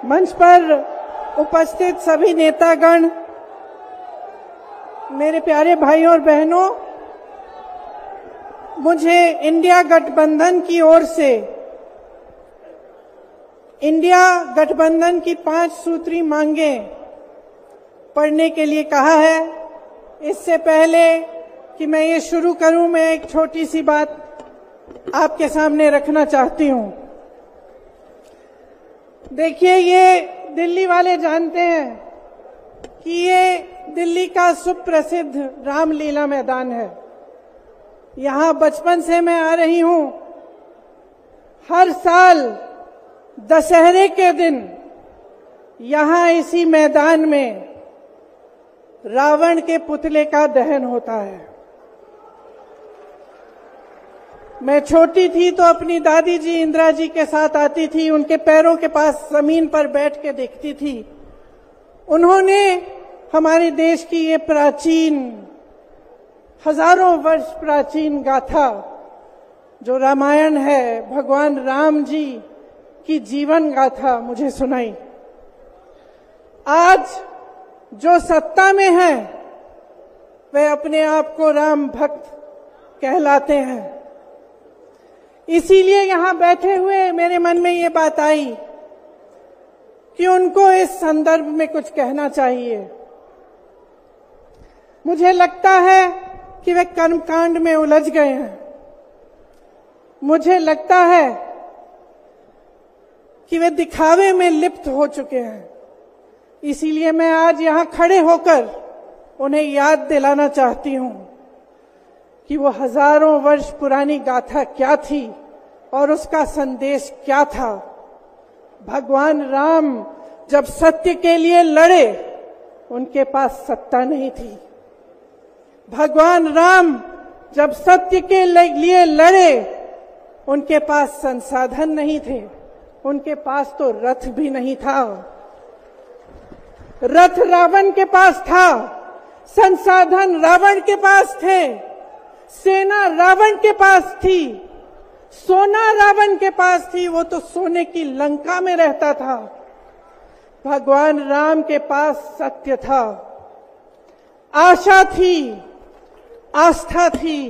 मंच पर उपस्थित सभी नेतागण, मेरे प्यारे भाइयों और बहनों, मुझे इंडिया गठबंधन की ओर से इंडिया गठबंधन की 5 सूत्री मांगें पढ़ने के लिए कहा है। इससे पहले कि मैं ये शुरू करूं, मैं एक छोटी सी बात आपके सामने रखना चाहती हूं। देखिए, ये दिल्ली वाले जानते हैं कि ये दिल्ली का सुप्रसिद्ध रामलीला मैदान है। यहां बचपन से मैं आ रही हूं। हर साल दशहरे के दिन यहां इसी मैदान में रावण के पुतले का दहन होता है। मैं छोटी थी तो अपनी दादी जी इंदिरा जी के साथ आती थी, उनके पैरों के पास जमीन पर बैठ के देखती थी। उन्होंने हमारे देश की ये प्राचीन, हजारों वर्ष प्राचीन गाथा जो रामायण है, भगवान राम जी की जीवन गाथा मुझे सुनाई। आज जो सत्ता में है वे अपने आप को राम भक्त कहलाते हैं। इसीलिए यहां बैठे हुए मेरे मन में ये बात आई कि उनको इस संदर्भ में कुछ कहना चाहिए। मुझे लगता है कि वे कर्मकांड में उलझ गए हैं। मुझे लगता है कि वे दिखावे में लिप्त हो चुके हैं। इसीलिए मैं आज यहां खड़े होकर उन्हें याद दिलाना चाहती हूं कि वो हजारों वर्ष पुरानी गाथा क्या थी और उसका संदेश क्या था। भगवान राम जब सत्य के लिए लड़े, उनके पास सत्ता नहीं थी। भगवान राम जब सत्य के लिए लड़े, उनके पास संसाधन नहीं थे। उनके पास तो रथ भी नहीं था। रथ रावण के पास था, संसाधन रावण के पास थे, सेना रावण के पास थी, सोना रावण के पास थी। वो तो सोने की लंका में रहता था। भगवान राम के पास सत्य था, आशा थी, आस्था थी,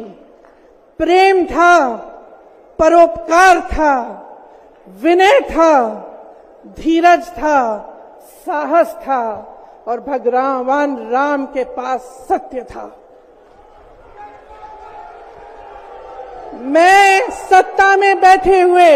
प्रेम था, परोपकार था, विनय था, धीरज था, साहस था और भगवान राम के पास सत्य था। मैं सत्ता में बैठे हुए